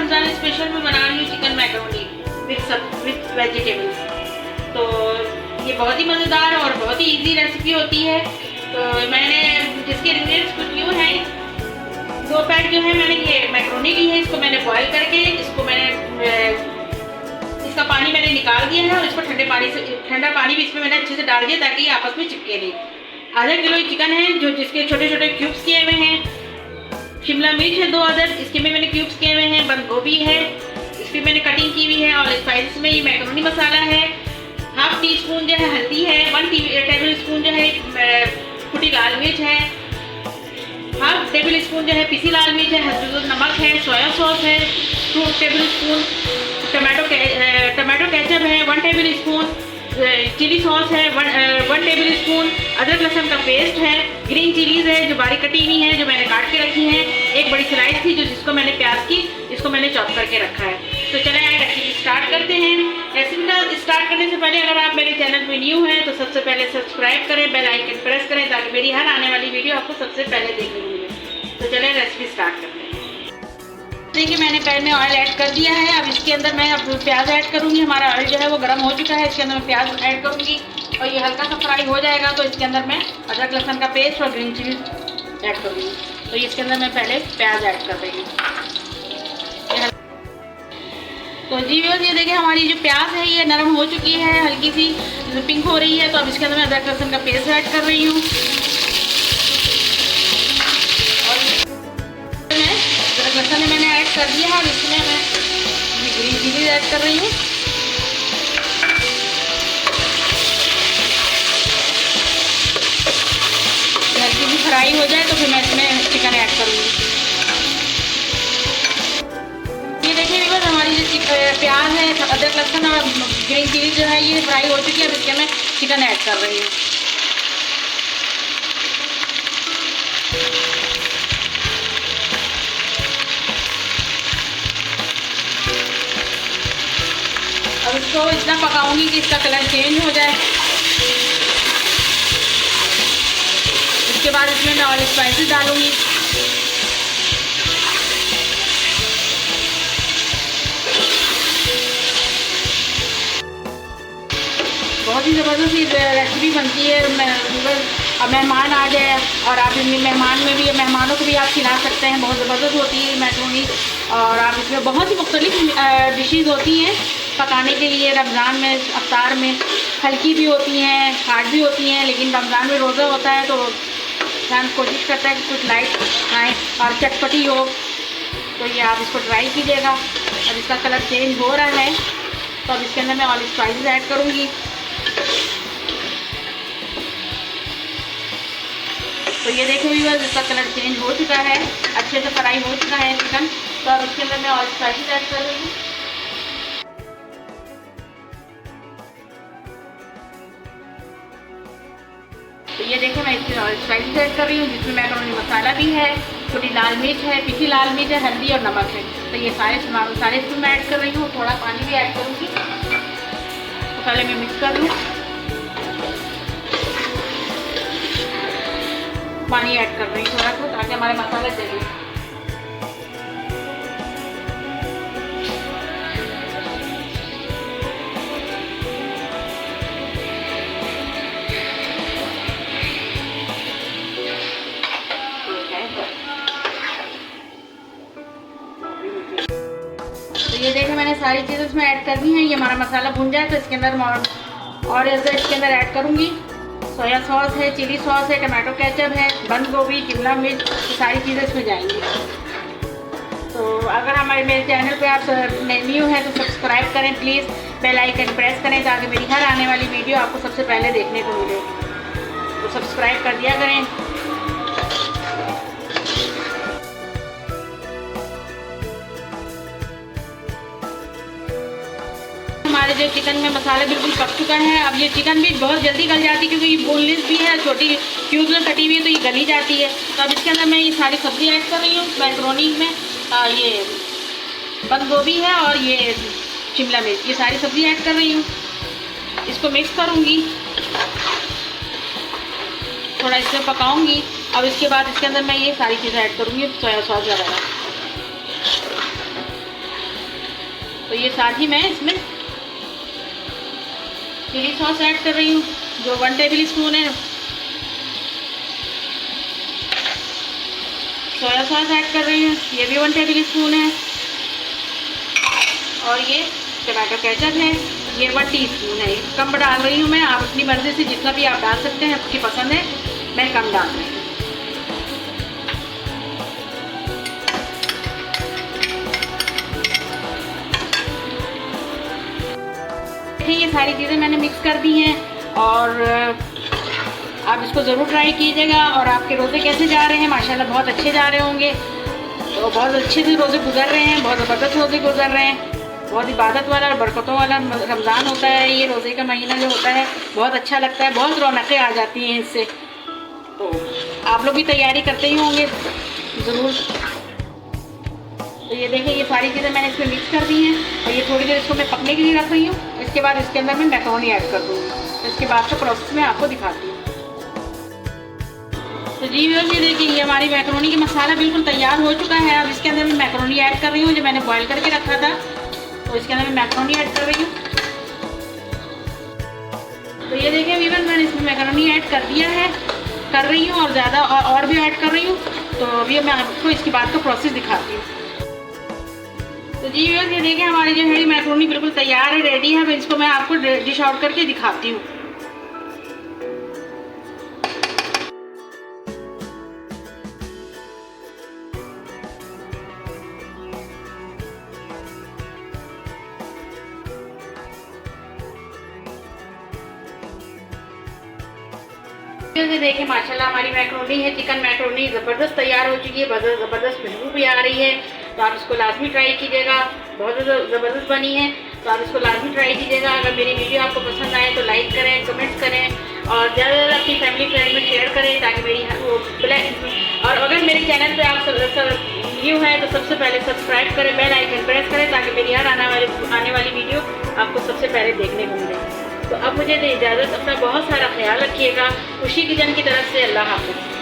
Ramzan special में बना रही हूँ चिकन मैकरोनी विथ वेजिटेबल्स। तो ये बहुत ही मज़ेदार और बहुत ही इजी रेसिपी होती है। तो मैंने इसके इंग्रेडिएंट्स कुछ यूँ हैं, 2 पैक जो है मैंने ये मैकरोनी ली है, इसको मैंने बॉईल करके इसका पानी मैंने निकाल दिया है और इसको ठंडा पानी भी इसमें मैंने अच्छे से डाल दिया ताकि ये आपस में चिपके नहीं। आधा किलो चिकन है जो जिसके छोटे छोटे क्यूब्स किए हुए हैं। शिमला मिर्च है 2 अदद, इसके में मैंने क्यूब्स किए हुए हैं। बंद गोभी है, इसकी मैंने कटिंग की हुई है। और स्पाइसेस में ये मैकरोनी मसाला है, हाफ टी स्पून जो है हल्दी है, 1 टेबल स्पून जो है कुटी लाल मिर्च है, हाफ टेबल स्पून जो है पिसी लाल मिर्च है, हल्दी नमक है, सोया सॉस है 2 टेबल स्पून, टमाटो केचप है 1 टेबल स्पून, चिली सॉस है 1 टेबल स्पून, अदरक लहसुन का पेस्ट है, ग्रीन चिलीज है जो बारीक कटी हुई है जो मैंने काट के रखी है, एक बड़ी स्लाइस थी जिसको मैंने प्याज की इसको मैंने चॉप करके रखा है। तो चले रेसिपी स्टार्ट करते हैं। रेसिपी का स्टार्ट करने से पहले अगर आप मेरे चैनल पे न्यू हैं तो सबसे पहले सब्सक्राइब करें, बेल आइकन प्रेस करें ताकि मेरी हर आने वाली वीडियो आपको सबसे पहले देखने को मिले। तो चले रेसिपी स्टार्ट करते हैं। देखिए मैंने पैन में ऑयल ऐड कर दिया है। अब इसके अंदर मैं अब प्याज ऐड करूँगी। हमारा ऑयल जो है वो गर्म हो चुका है। इसके अंदर मैं प्याज ऐड करूँगी और ये हल्का सा फ्राई हो जाएगा तो इसके अंदर मैं अदरक लहसुन का पेस्ट और ग्रीन चिली ऐड करूँगी। तो इसके अंदर मैं पहले प्याज ऐड कर रही हूँ। तो जी ये देखिए हमारी जो प्याज है ये नरम हो चुकी है, हल्की सी पिंक हो रही है। तो अब इसके अंदर मैं अदरक लहसुन का पेस्ट ऐड कर रही हूँ और अदरक लहसुन मैंने ऐड कर दिया है और इसमें मैं ग्रीन चिली ऐड कर रही हूँ। हल्की सी फ्राई हो जाए तो फिर मैं इसमें चिकन ऐड करूँगी। ये देखिए बस हमारी जो प्याज है, अदरक लहसुन और ग्रीन चिली जो है ये फ्राई हो चुकी है। अब इसके मैं चिकन ऐड कर रही हूँ। अब इसको इतना पकाऊंगी कि इसका कलर चेंज हो जाए। इसके बाद इसमें मैं और स्पाइसेस डालूंगी। बहुत ही ज़बरदस्त रेसिपी बनती है। अब मेहमान आ जाए और आप मेहमानों को भी आप खिला सकते हैं। बहुत ज़बरदस्त होती है मैकरोनी और आप इसमें बहुत ही मुख्तलिफ डिशेज़ होती हैं पकाने के लिए। रमज़ान में अफ्तार में हल्की भी होती हैं, हार्ड भी होती हैं, लेकिन रमज़ान में रोज़ा होता है तो इंसान कोशिश करता है कि कुछ लाइट खाएँ और चटपटी हो। तो ये आप इसको ट्राई कीजिएगा। अब इसका कलर चेंज हो रहा है तो अब इसके अंदर मैं ऑल स्पाइसेस ऐड करूँगी। तो ये देखो व्यूअर्स इसका कलर चेंज हो चुका है, अच्छे से फ्राई हो चुका है चिकन। तो अब इसके अंदर मैं ऑल स्पाइसेस ऐड कर रही हूँ। तो ये देखो मैं इसमें ऑल स्पाइसेस ऐड कर रही हूँ जिसमें मैकरोनी मसाला भी है, छोटी लाल मिर्च है, पिसी लाल मिर्च है, हल्दी और नमक है। तो ये सारे इसमें मैं ऐड कर रही हूँ। थोड़ा पानी भी ऐड करूँगी। तो पहले मैं मिक्स कर लूँ। पानी ऐड कर रही हूँ थोड़ा सा ताकि हमारे मसाला जले। तो ये देखो मैंने सारी चीज़ें इसमें ऐड कर दी हैं। ये हमारा मसाला भुन जाए तो इसके अंदर और इसके अंदर ऐड करूँगी सोया सॉस है, चिली सॉस है, टमाटो केचप है, बंद गोभी, शिमला मिर्च, ये सारी चीज़ें इसमें जाएंगी। तो अगर मेरे चैनल पे आप न्यू हैं तो सब्सक्राइब करें प्लीज़, बेल आइकन प्रेस करें ताकि मेरी हर आने वाली वीडियो आपको सबसे पहले देखने को मिले। तो सब्सक्राइब कर दिया करें। हमारे जो चिकन में मसाला बिल्कुल पक चुका है। अब ये चिकन भी बहुत जल्दी गल जाती है क्योंकि ये बोनलेस भी है, छोटी क्यूब्स में कटी हुई है तो ये गली जाती है। तो अब इसके अंदर मैं ये सारी सब्ज़ी ऐड कर रही हूँ। मैकरोनी में ये बंद गोभी है और ये शिमला मिर्च, ये सारी सब्ज़ी ऐड कर रही हूँ। इसको मिक्स करूँगी, थोड़ा इससे पकाऊँगी। अब इसके बाद इसके अंदर मैं ये सारी चीज़ें ऐड करूँगी, सोया सॉस वगैरह। तो ये साथ ही मैं इसमें चिली सॉस ऐड कर रही हूँ जो 1 टेबल स्पून है। सोया सॉस ऐड कर रही हूँ, ये भी 1 टेबल स्पून है। और ये टमाटो केचप है, ये 1 टीस्पून है। कम डाल रही हूँ मैं, आप अपनी मर्ज़ी से जितना भी आप डाल सकते हैं, आपकी पसंद है, मैं कम डाल रही हूँ। ये सारी चीज़ें मैंने मिक्स कर दी हैं और आप इसको ज़रूर ट्राई कीजिएगा। और आपके रोज़े कैसे जा रहे हैं? माशाल्लाह बहुत अच्छे जा रहे होंगे। तो बहुत अच्छे से रोज़े गुजर रहे हैं, बहुत ज़बरदस्त रोज़े गुजर रहे हैं। बहुत इबादत वाला और बरकतों वाला रमज़ान होता है। ये रोज़े का महीना जो होता है बहुत अच्छा लगता है, बहुत रौनकें आ जाती हैं इससे। तो आप लोग भी तैयारी करते ही होंगे ज़रूर। तो ये देखिए, ये सारी चीज़ें मैंने इसमें मिक्स कर दी हैं और ये थोड़ी देर इसको मैं पकने के लिए रख रही हूँ। इसके बाद इसके अंदर मैं मैक्रोनी ऐड कर दूँगी। तो इसके बाद का प्रोसेस मैं आपको दिखाती हूँ। तो जी व्यूअर्स, ये देखिए, ये हमारी मैक्रोनी का मसाला बिल्कुल तैयार हो चुका है। अब इसके अंदर मैं मैक्रोनी ऐड कर रही हूँ जो मैंने बॉयल करके रखा था। तो इसके अंदर मैं मैक्रोनी ऐड कर रही हूँ। तो ये देखिए व्यूअर्स, मैंने इसमें मैक्रोनी ऐड कर दिया है, कर रही हूँ और ज़्यादा और भी ऐड कर रही हूँ। तो अभी मैं आपको इसके बाद का प्रोसेस दिखाती हूँ। तो जी व्यूअर्स, ये देखिए, हमारी जो है मैक्रोनी बिल्कुल तैयार है, रेडी है। अब इसको मैं आपको डिश आउट करके दिखाती हूँ। देखिए माशाल्लाह हमारी मैक्रोनी है, चिकन मैक्रोनी ज़बरदस्त तैयार हो चुकी है, ज़बरदस्त खुशबू भी आ रही है। तो आप इसको लाजमी ट्राई कीजिएगा, बहुत ज़बरदस्त बनी है। तो आप इसको लाजमी ट्राई कीजिएगा। अगर मेरी वीडियो आपको पसंद आए तो लाइक करें, कमेंट करें और ज़्यादा से ज़्यादा अपनी फैमिली फ्रेंड में शेयर करें ताकि मेरी और अगर मेरे चैनल पर आप न्यू हैं तो सबसे पहले सब्सक्राइब करें, बेल आइकन प्रेस करें ताकि मेरी हर आने वाली वीडियो आपको सबसे पहले देखने को मिले। तो अब मुझे दे इजाज़त, अपना बहुत सारा ख्याल रखिएगा। खुशी किचन की तरफ से अल्लाह हाफ़िज़।